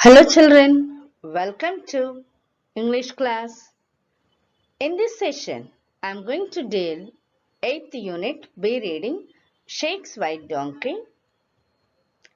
Hello children, welcome to English class. In this session, I am going to deal 8th unit B reading Sheik's White Donkey,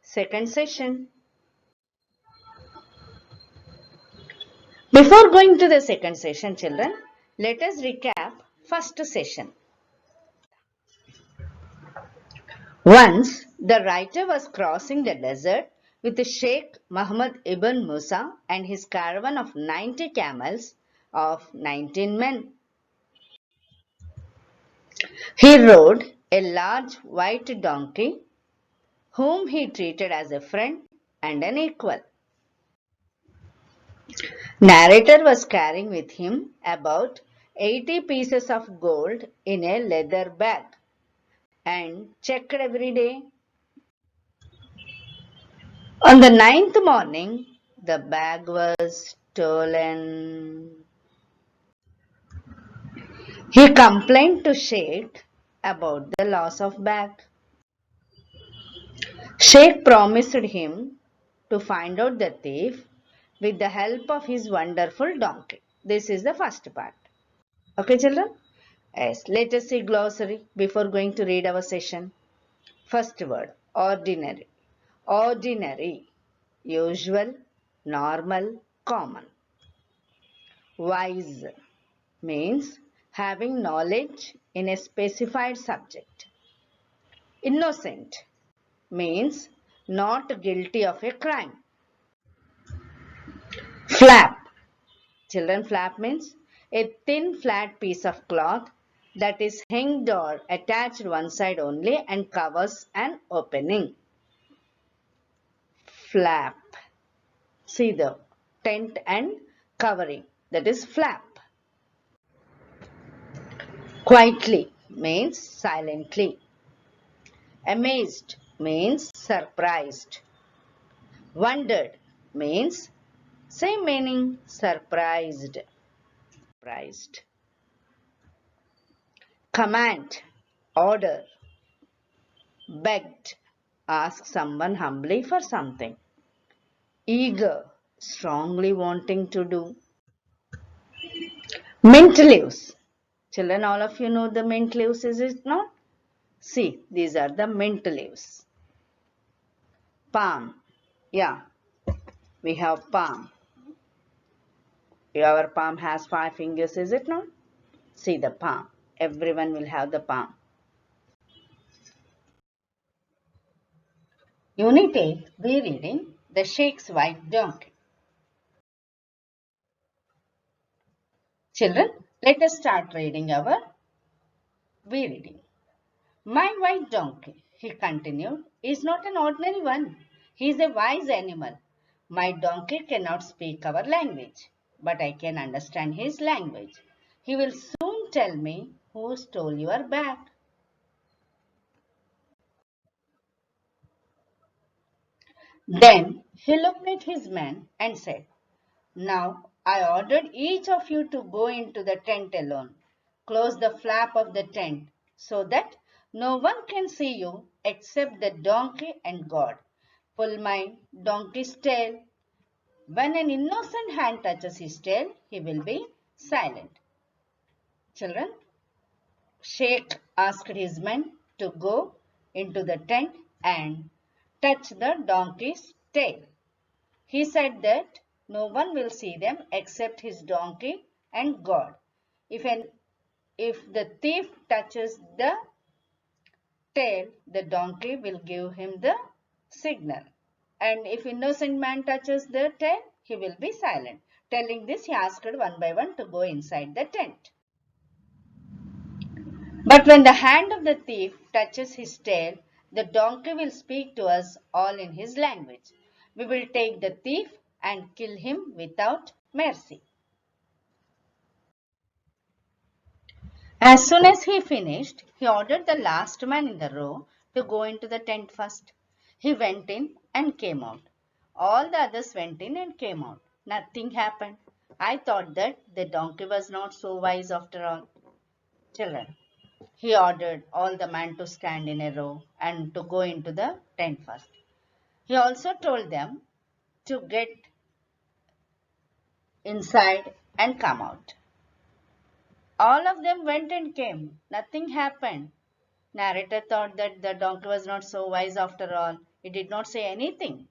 second session. Before going to the second session children, let us recap first session. Once the writer was crossing the desert with Sheikh Muhammad ibn Musa and his caravan of 90 camels of 19 men. He rode a large white donkey, whom he treated as a friend and an equal. Narrator was carrying with him about 80 pieces of gold in a leather bag and checked every day. On the ninth morning, the bag was stolen. He complained to Sheik about the loss of bag. Sheik promised him to find out the thief with the help of his wonderful donkey. This is the first part. Okay, children? Yes, let us see glossary before going to read our session. First word, ordinary. Ordinary, usual, normal, common. Wise means having knowledge in a specified subject. Innocent means not guilty of a crime. Flap. Children, flap means a thin flat piece of cloth that is hinged or attached one side only and covers an opening. Flap. See the tent and covering, that is flap. Quietly means silently. Amazed means surprised. Wondered means same meaning, surprised. Surprised. Command, order. Begged, ask someone humbly for something. Eager, strongly wanting to do. Mint leaves. Children, all of you know the mint leaves, is it not? See, these are the mint leaves. Palm. Yeah, we have palm. Our palm has 5 fingers, is it not? See the palm. Everyone will have the palm. Unit 8, we reading the Sheik's White Donkey. Children, let us start reading our reading. My white donkey, he continued, is not an ordinary one. He is a wise animal. My donkey cannot speak our language, but I can understand his language. He will soon tell me who stole your bag. Then he looked at his men and said, Now I ordered each of you to go into the tent alone. Close the flap of the tent so that no one can see you except the donkey and God. Pull my donkey's tail. When an innocent hand touches his tail, he will be silent. Children, Sheik asked his men to go into the tent and touch the donkey's tail. He said that no one will see them except his donkey and God. If the thief touches the tail, the donkey will give him the signal. And if innocent man touches the tail, he will be silent. Telling this, he asked one by one to go inside the tent. But when the hand of the thief touches his tail, the donkey will speak to us all in his language. We will take the thief and kill him without mercy. As soon as he finished, he ordered the last man in the row to go into the tent first. He went in and came out. All the others went in and came out. Nothing happened. I thought that the donkey was not so wise after all. Children, he ordered all the men to stand in a row and to go into the tent first. He also told them to get inside and come out. All of them went and came. Nothing happened. Narrator thought that the donkey was not so wise after all. He did not say anything.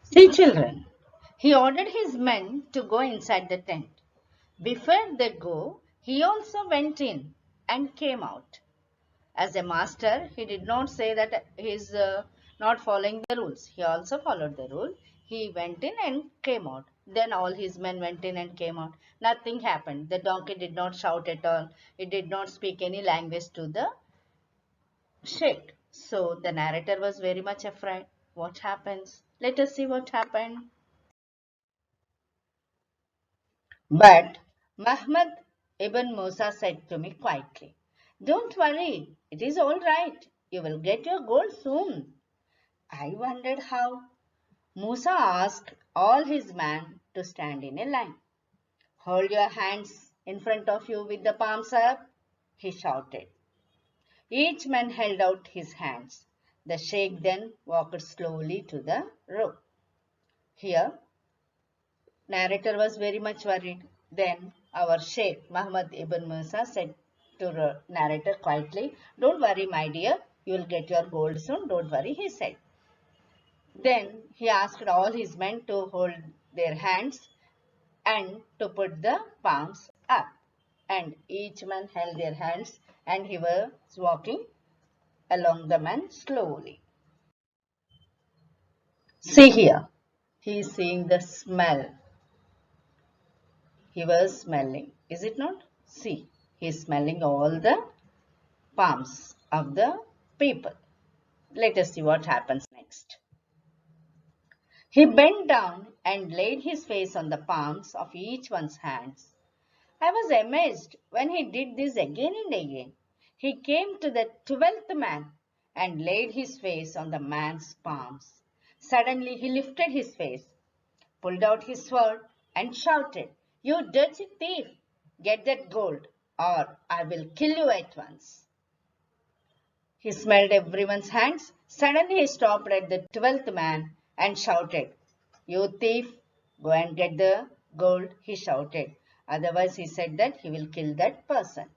See, children, he ordered his men to go inside the tent. Before they go, he also went in and came out. As a master, he did not say that he is not following the rules. He also followed the rule. He went in and came out. Then all his men went in and came out. Nothing happened. The donkey did not shout at all. It did not speak any language to the Sheik. So the narrator was very much afraid. What happens? Let us see what happened. But Muhammad ibn Musa said to me quietly, "Don't worry, it is all right. You will get your gold soon." I wondered how. Musa asked all his men to stand in a line. "Hold your hands in front of you with the palms up," he shouted. Each man held out his hands. The Sheikh then walked slowly to the rope. Here, narrator was very much worried. Then our Sheikh Muhammad ibn Musa said to the narrator quietly, "Don't worry, my dear. You will get your gold soon. Don't worry," he said. Then he asked all his men to hold their hands and to put the palms up. And each man held their hands and he was walking along the man slowly. See here. He is seeing the smell. He was smelling. Is it not? See. He is smelling all the palms of the people. Let us see what happens next. He bent down and laid his face on the palms of each one's hands. I was amazed when he did this again and again. He came to the 12th man and laid his face on the man's palms. Suddenly he lifted his face, pulled out his sword, and shouted, "You dirty thief! Get that gold, or I will kill you at once." He smelled everyone's hands. Suddenly he stopped at the 12th man and shouted, "You thief, go and get the gold," he shouted. Otherwise, he said that he will kill that person.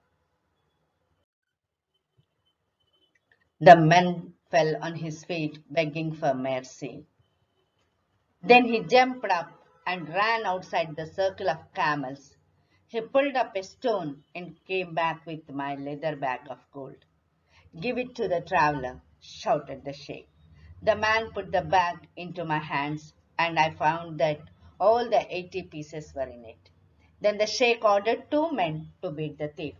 The man fell on his feet, begging for mercy. Then he jumped up and ran outside the circle of camels. He pulled up a stone and came back with my leather bag of gold. "Give it to the traveler," shouted the Sheik. The man put the bag into my hands, and I found that all the 80 pieces were in it. Then the Sheik ordered 2 men to beat the thief.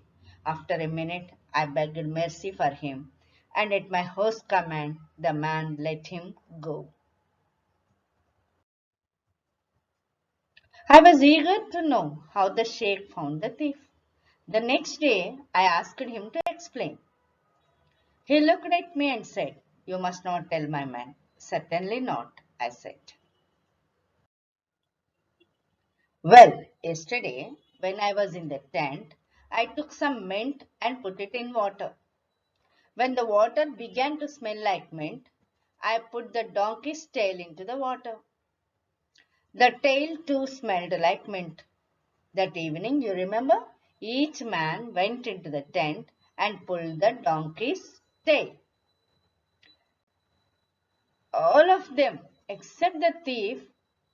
After a minute, I begged mercy for him, and at my host's command, the man let him go. I was eager to know how the Sheik found the thief. The next day, I asked him to explain. He looked at me and said, "You must not tell my man." "Certainly not," I said. Well, yesterday, when I was in the tent, I took some mint and put it in water. When the water began to smell like mint, I put the donkey's tail into the water. The tail too smelled like mint. That evening, you remember, each man went into the tent and pulled the donkey's tail. All of them, except the thief,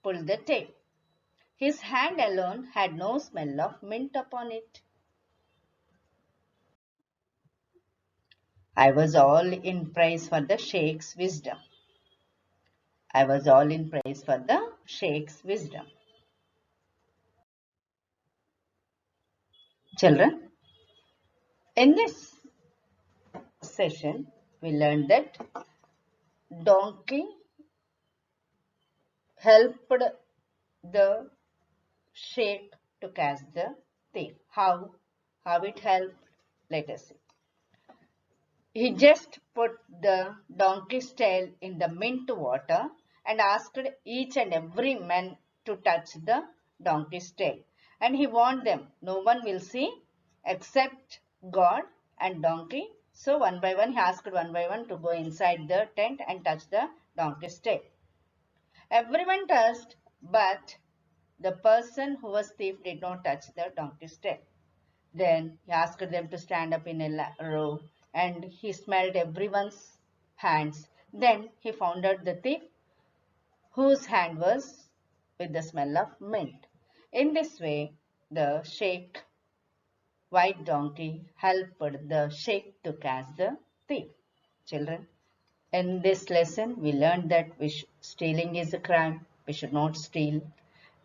pulled the tail. His hand alone had no smell of mint upon it. I was all in praise for the Sheik's wisdom. I was all in praise for the Sheik's wisdom. Children, in this session, we learned that donkey helped the Sheik to catch the thief. How? How it helped? Let us see. He just put the donkey's tail in the mint water and asked each and every man to touch the donkey's tail. And he warned them, no one will see except God and donkey. So one by one, he asked one by one to go inside the tent and touch the donkey's tail. Everyone touched, but the person who was thief did not touch the donkey's tail. Then he asked them to stand up in a row and he smelled everyone's hands. Then he found out the thief whose hand was with the smell of mint. In this way, the sheik white donkey helped the sheik to catch the thief. Children, in this lesson, we learned that stealing is a crime. We should not steal.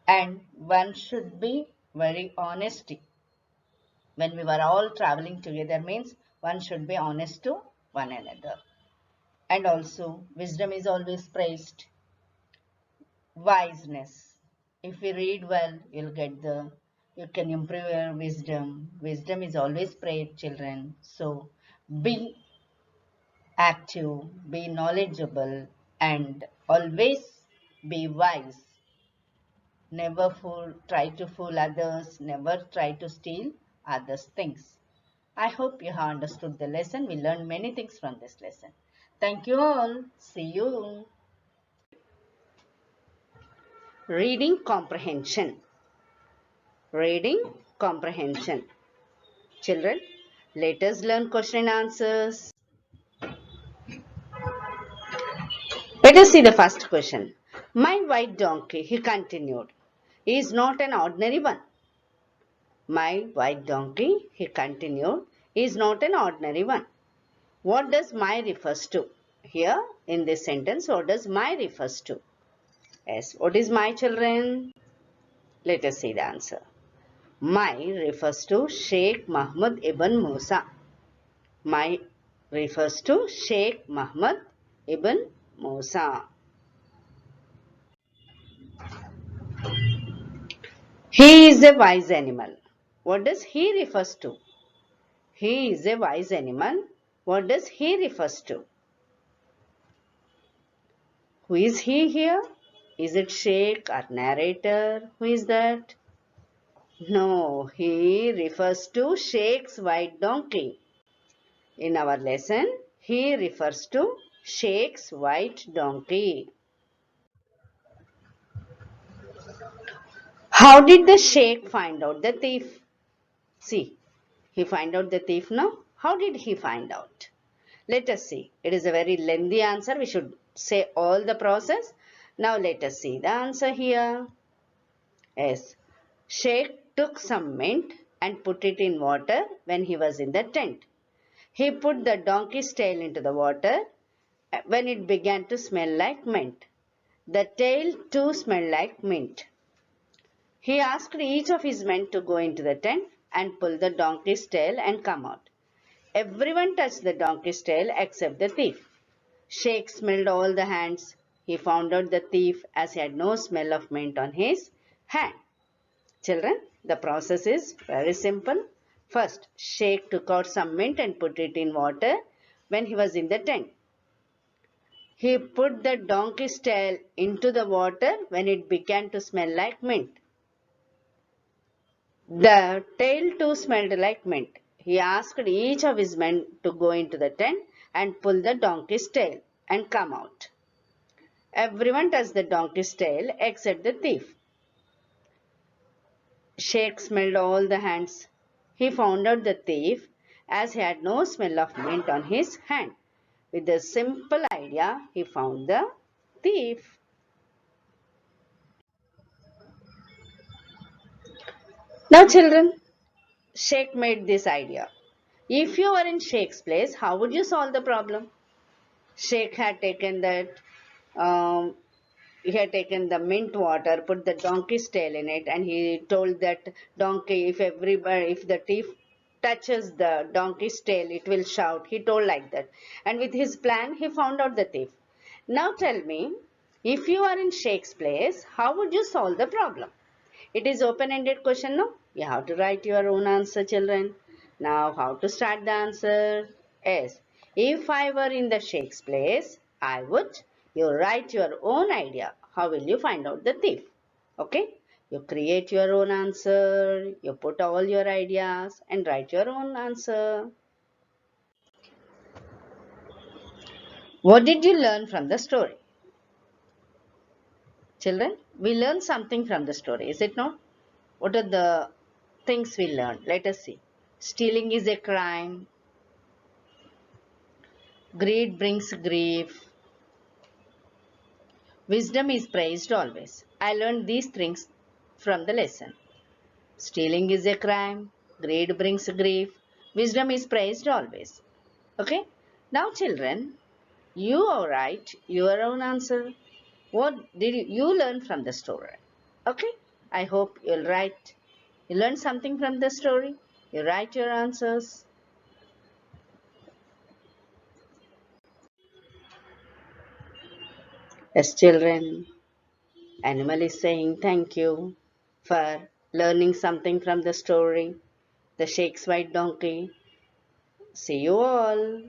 And one should be very honest. When we were all traveling together means one should be honest to one another. And also, wisdom is always praised. Wiseness. If we read well, you can improve your wisdom. Wisdom is always praised, children. So, be active, be knowledgeable, and always be wise. Never try to fool others, never try to steal others' things. I hope you have understood the lesson. We learned many things from this lesson. Thank you all. See you. Reading comprehension. Reading comprehension. Children, let us learn question and answers. Let us see the first question. My white donkey, he continued, is not an ordinary one. My white donkey, he continued, is not an ordinary one. What does my refers to? Here in this sentence, what does my refers to? Yes, what is my, children? Let us see the answer. My refers to Sheikh Muhammad ibn Musa. My refers to Sheikh Muhammad ibn Musa. He is a wise animal. What does he refers to? He is a wise animal. What does he refers to? Who is he here? Is it Sheikh or narrator? Who is that? No, he refers to Sheikh's white donkey. In our lesson, he refers to Sheikh's white donkey. How did the Sheikh find out the thief? See, he find out the thief now. How did he find out? Let us see. It is a very lengthy answer. We should say all the process. Now let us see the answer here. Yes. Sheikh took some mint and put it in water when he was in the tent. He put the donkey's tail into the water when it began to smell like mint. The tail too smelled like mint. He asked each of his men to go into the tent and pull the donkey's tail and come out. Everyone touched the donkey's tail except the thief. Sheik smelled all the hands. He found out the thief as he had no smell of mint on his hand. Children, the process is very simple. First, Sheik took out some mint and put it in water when he was in the tent. He put the donkey's tail into the water when it began to smell like mint. The tail too smelled like mint. He asked each of his men to go into the tent and pull the donkey's tail and come out. Everyone touched the donkey's tail except the thief. Sheik smelled all the hands. He found out the thief as he had no smell of mint on his hand. With a simple idea, he found the thief. Now children, Sheik made this idea. If you were in Sheik's place, how would you solve the problem? Sheik had taken um, the mint water, put the donkey's tail in it, and he told that donkey, if the thief touches the donkey's tail, it will shout. He told like that. And with his plan, he found out the thief. Now tell me, if you are in Sheik's place, how would you solve the problem? It is open-ended question, no? You have to write your own answer, children. Now, how to start the answer? Yes. If I were in the Sheik's place, I would. You write your own idea. How will you find out the thief? Okay? You create your own answer. You put all your ideas and write your own answer. What did you learn from the story? Children, we learn something from the story, is it not? What are the things we learned? Let us see. Stealing is a crime. Greed brings grief. Wisdom is praised always. I learned these things from the lesson. Stealing is a crime. Greed brings grief. Wisdom is praised always. Okay? Now, children, you all write your own answer. What did you learn from the story? Okay? I hope you'll write. You learned something from the story. You write your answers. Yes, children. Animal is saying thank you for learning something from the story. The Sheik's white donkey. See you all.